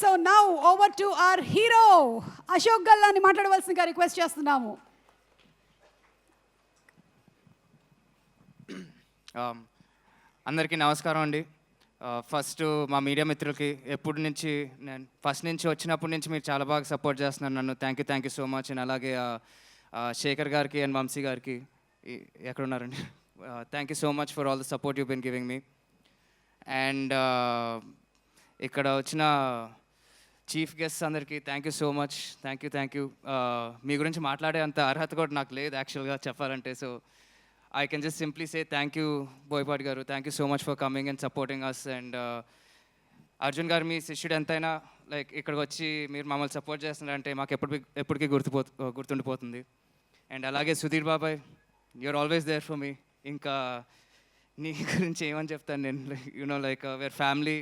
So now over to our hero Ashok గల్లాని మాట్లాడవలసిందిగా request చేస్తున్నాము. అందరికీ నమస్కారం అండి. ఫస్ట్ మా మీడియా మిత్రులకి నేను ఫస్ట్ నుంచి వచ్చినప్పటి నుంచి మీరు చాలా బాగా సపోర్ట్ చేస్తున్నారు నన్ను. Thank you so much. And అలాగే శేఖర్ గారికి అండ్ వంశీ గారికి ఎక్కడున్నారండి, thank you so much for all the support you been giving me. And ఇక్కడ వచ్చిన చీఫ్ గెస్ట్స్ అందరికీ thank you so much. Thank you. మీ గురించి మాట్లాడే అంత అర్హత కూడా నాకు లేదు యాక్చువల్గా చెప్పాలంటే. So I can just simply say thank you, Boypati garu. Thank you so much for coming and supporting us. And Arjun garu, మీ శిష్యుడు ఎంతైనా లైక్ ఇక్కడికి వచ్చి మీరు మమ్మల్ని సపోర్ట్ చేస్తున్నారంటే మాకు ఎప్పటికీ గుర్తుండిపోతుంది. అండ్ అలాగే సుధీర్ బాబాయ్, you're always there for me. ఇంకా నీ గురించి ఏమని చెప్తాను నేను, you know like where family.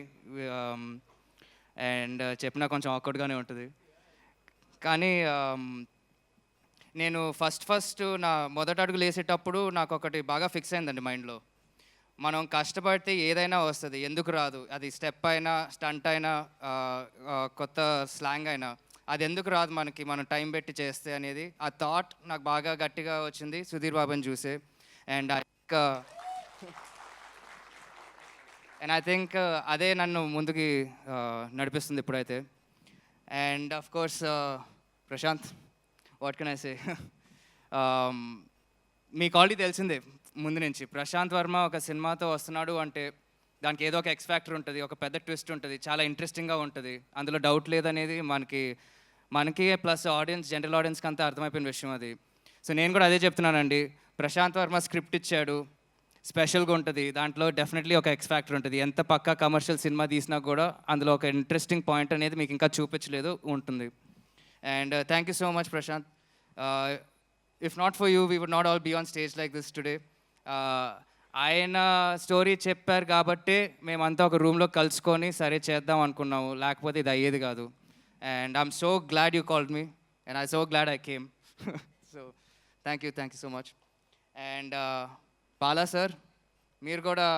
And చెప్పినా కొంచెం ఆక్వర్డ్గానే ఉంటుంది. కానీ నేను ఫస్ట్ నా మొదటి అడుగులు వేసేటప్పుడు నాకు ఒకటి బాగా ఫిక్స్ అయిందండి మైండ్లో. మనం కష్టపడితే ఏదైనా వస్తుంది, ఎందుకు రాదు? అది స్టెప్ అయినా, స్టంట్ అయినా, కొత్త స్లాంగ్ అయినా, అది ఎందుకు రాదు మనకి, మనం టైం పెట్టి చేస్తే అనేది ఆ థాట్ నాకు బాగా గట్టిగా వచ్చింది సుధీర్ బాబుని చూసే. అండ్ ఐ థింక్ అదే నన్ను ముందుకి నడిపిస్తుంది ఇప్పుడైతే. And of course Prashanth, what can I say, మీకు ఆల్రెడీ తెలిసిందే ముందు నుంచి ప్రశాంత్ వర్మ ఒక సినిమాతో వస్తున్నాడు అంటే దానికి ఏదో ఒక ఎక్స్ ఫ్యాక్టర్ ఉంటుంది, ఒక పెద్ద ట్విస్ట్ ఉంటుంది, చాలా ఇంట్రెస్టింగ్గా ఉంటుంది, అందులో డౌట్ లేదనేది మనకి ప్లస్ ఆడియన్స్, జనరల్ ఆడియన్స్కి అంతా అర్థమైపోయిన విషయం అది. సో నేను కూడా అదే చెప్తున్నానండి, ప్రశాంత్ వర్మ స్క్రిప్ట్ ఇచ్చాడు, స్పెషల్గా ఉంటుంది, దాంట్లో డెఫినెట్లీ ఒక ఎక్స్ ఫ్యాక్టర్ ఉంటుంది. ఎంత పక్కా కమర్షియల్ సినిమా తీసినా కూడా అందులో ఒక ఇంట్రెస్టింగ్ పాయింట్ అనేది మీకు ఇంకా చూపించలేదు ఉంటుంది. And thank you so much, Prashant. If not for you, we would not all be on stage like this today. ఆయన స్టోరీ చెప్పారు కాబట్టి మేమంతా ఒక రూమ్లో కలుసుకొని సరే చేద్దాం అనుకున్నాము, లేకపోతే ఇది అయ్యేది కాదు. And I'm so glad you called me and I so glad I came. So thank you so much. And Bala sir, మీరు కూడా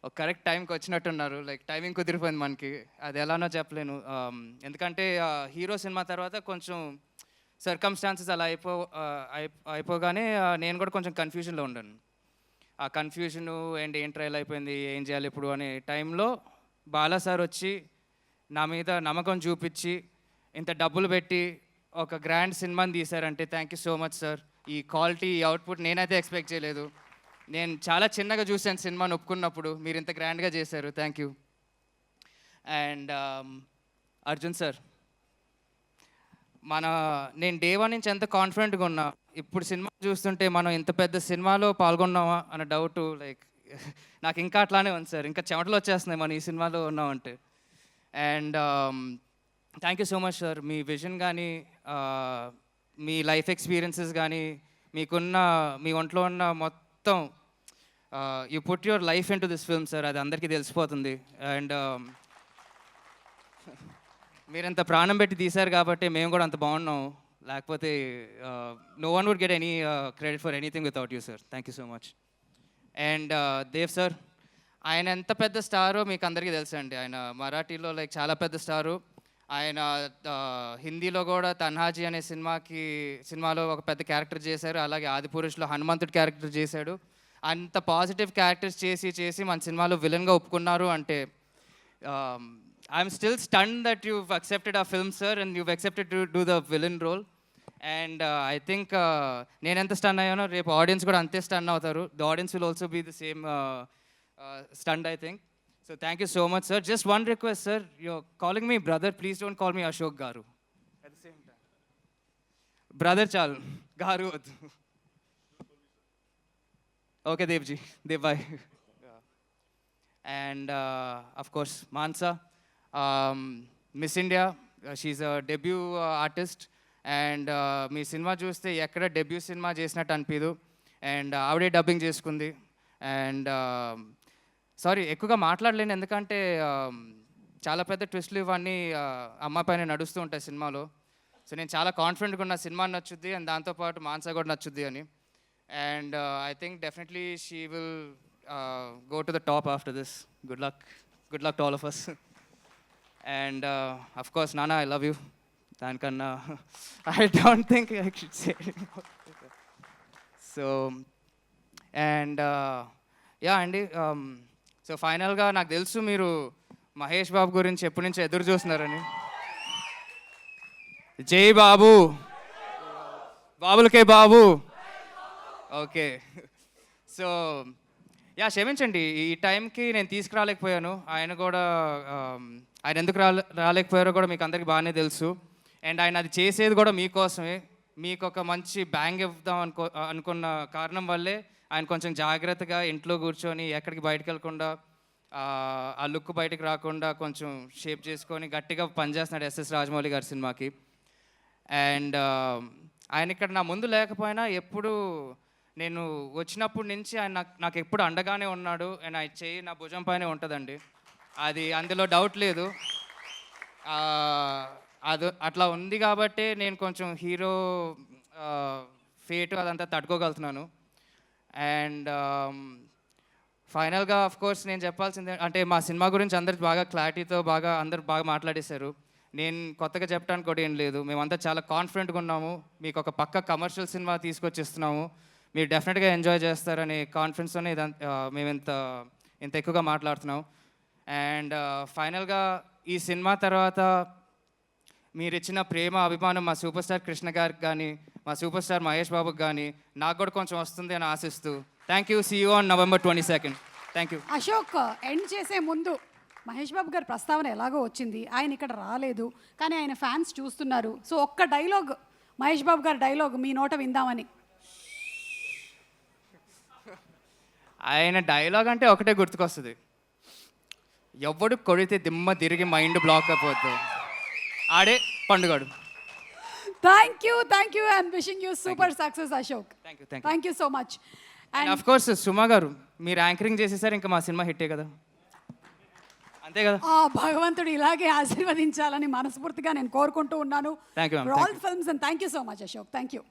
ఒక కరెక్ట్ టైంకి వచ్చినట్టున్నారు. లైక్ టైమింగ్ కుదిరిపోయింది మనకి, అది ఎలానో చెప్పలేను. ఎందుకంటే హీరో సినిమా తర్వాత కొంచెం సర్కమ్స్టాన్సెస్ అలా అయిపోగానే నేను కూడా కొంచెం కన్ఫ్యూజన్లో ఉన్నాను. ఆ కన్ఫ్యూజను అండ్ ఏం ట్రైల్ అయిపోయింది, ఏం చేయాలి ఇప్పుడు అనే టైంలో బాలా సార్ వచ్చి నా మీద నమ్మకం చూపించి ఇంత డబ్బులు పెట్టి ఒక గ్రాండ్ సినిమాని తీశారంటే thank you so much sir. ఈ క్వాలిటీ, ఈ అవుట్పుట్ నేనైతే ఎక్స్పెక్ట్ చేయలేదు. నేను చాలా చిన్నగా చూశాను సినిమాని ఒప్పుకున్నప్పుడు, మీరు ఇంత గ్రాండ్గా చేశారు, thank you. And Arjun sir, నేను డే వన్ నుంచి ఎంత కాన్ఫిడెంట్గా ఉన్నా, ఇప్పుడు సినిమా చూస్తుంటే మనం ఇంత పెద్ద సినిమాలో పాల్గొన్నామా అన్న డౌట్, లైక్ నాకు ఇంకా అట్లానే ఉంది సార్, ఇంకా చెమటలు వచ్చేస్తున్నాయి మనం ఈ సినిమాలో ఉన్నామంటే. And thank you so much sir. Me vision కానీ, మీ లైఫ్ ఎక్స్పీరియన్సెస్ కానీ, మీ ఒంట్లో ఉన్న మొత్తం you put your life in to this film sir, అది అందరికీ తెలిసిపోతుంది. అండ్ మీరు ఎంత ప్రాణం పెట్టి తీశారు కాబట్టి మేము కూడా అంత బాగున్నాం, లేకపోతే no one would get any credit for anything without you sir. Thank you so much. And Dev sir, ఆయన ఎంత పెద్ద స్టారో మీకు అందరికీ తెలుసండి. ఆయన మరాఠీలో లైక్ చాలా పెద్ద స్టారు. ఆయన హిందీలో కూడా తన్హాజీ అనే సినిమాలో ఒక పెద్ద క్యారెక్టర్ చేశారు. అలాగే ఆదిపురుషులో హనుమంతుడి క్యారెక్టర్ చేశాడు. అంత పాజిటివ్ క్యారెక్టర్స్ చేసి మన సినిమాలో విలన్గా ఒప్పుకున్నారు అంటే I'm still stun that you've accepted our film sir and you've accepted to do the villain role. And I think నేను ఎంత స్టన్ అయ్యానో రేపు ఆడియన్స్ కూడా అంతే స్టన్ అవుతారు. The audience will also be the same stunned, I think. So thank you so much sir. Just one request sir, you're calling me brother, please don't call me Ashok garu at the same time. Brother చాలు, గారు వద్దు. Okay Devji, Dev bye. And of course Mansa, Miss India, she's a debut artist. And me cinema చూస్తే ఎక్కడ debut cinema చేసినట్టు అనిపించదు. And ఆవిడే dubbing చేసుకుంది. And sorry ఎక్కువగా మాట్లాడలేను, ఎందుకంటే చాలా పెద్ద ట్విస్ట్లు ఇవన్నీ అమ్మ పైన నడుస్తూ ఉంటాయి సినిమాలో. సో నేను చాలా కాన్ఫిడెంట్గా ఉన్న సినిమా నచ్చుద్ది అండ్ దాంతోపాటు మాన్సా కూడా నచ్చుద్ది అని. And I think definitely she will go to the top after this. Good luck to all of us. And of course నాన్న ఐ లవ్ యూ. దానికన్నా I don't think I should say. So and yeah అండి, so ఫైనల్గా నాకు తెలుసు మీరు మహేష్ బాబు గురించి ఎప్పటి నుంచి ఎదురు చూస్తున్నారని. జై బాబు, బాబులకే బాబు. ఓకే, సో యా క్షమించండి, ఈ టైంకి నేను తీసుకురాలేకపోయాను. ఆయన కూడా ఆయన ఎందుకు రాలేకపోయారో కూడా మీకు అందరికీ బాగానే తెలుసు. అండ్ ఆయన అది చేసేది కూడా మీకోసమే. మీకు ఒక మంచి బ్యాంగ్ ఇద్దాం అనుకున్న కారణం వల్లే ఆయన కొంచెం జాగ్రత్తగా ఇంట్లో కూర్చొని ఎక్కడికి బయటకు వెళ్ళకుండా ఆ లుక్ బయటకు రాకుండా కొంచెం షేప్ చేసుకొని గట్టిగా పనిచేస్తున్నాడు ఎస్ఎస్ రాజమౌళి గారి సినిమాకి. అండ్ ఆయన ఇక్కడ నా ముందు లేకపోయినా ఎప్పుడు నేను వచ్చినప్పటి నుంచి ఆయన నాకు ఎప్పుడు అండగానే ఉన్నాడు. అండ్ ఆయన చెయ్యి నా భుజం పైనే ఉంటుందండి, అది అందులో డౌట్ లేదు. అది అట్లా ఉంది కాబట్టి నేను కొంచెం హీరో ఫేట్ అదంతా తట్టుకోగలుగుతున్నాను. అండ్ ఫైనల్గా ఆఫ్ కోర్స్ నేను చెప్పాల్సిందే అంటే మా సినిమా గురించి అందరు బాగా క్లారిటీతో అందరు బాగా మాట్లాడేశారు. నేను కొత్తగా చెప్పడానికి కూడా ఏం లేదు. మేమంతా చాలా కాన్ఫిడెంట్గా ఉన్నాము. మీకు ఒక పక్క కమర్షియల్ సినిమా తీసుకొచ్చిస్తున్నాము, మీరు డెఫినెట్గా ఎంజాయ్ చేస్తారనే కాన్ఫిడెన్స్తోనే మేము ఇంత ఎక్కువగా మాట్లాడుతున్నాం. అండ్ ఫైనల్గా ఈ సినిమా తర్వాత మీరు ఇచ్చిన ప్రేమ అభిమానం మా సూపర్ స్టార్ కృష్ణ గారికి కానీ మా సూపర్ స్టార్ మహేష్ బాబుకి కానీ నాకు కూడా కొంచెం వస్తుంది అని ఆశిస్తూ thank you. See you on November 22nd. Thank you. Ashok, end చేసే ముందు మహేష్ బాబు గారి ప్రస్తావన ఎలాగో వచ్చింది, ఆయన ఇక్కడ రాలేదు కానీ ఆయన ఫ్యాన్స్ చూస్తున్నారు. సో ఒక్క డైలాగ్, మహేష్ బాబు గారి డైలాగ్ మీ నోట విందామని. ఆయన డైలాగ్ అంటే ఒకటే గుర్తుకొస్తుంది, ఎవడు కొడితే దిమ్మ తిరిగి మైండ్ బ్లాక్ అయిపోద్దు ఆడే పండుగాడు. Thank you and wishing you super success Ashok. Thank you so much. And of course Suma గారు మీరు యాంకరింగ్ చేసేసారు, ఇంకా మా సినిమా హిట్టే కదా, అంతే కదా. భగవంతుడు ఇలాగే ఆశీర్వదించాలని మనస్ఫూర్తిగా నేను కోరుకుంటూ ఉన్నాను. Thank you all films and thank you so much Ashok. Thank you.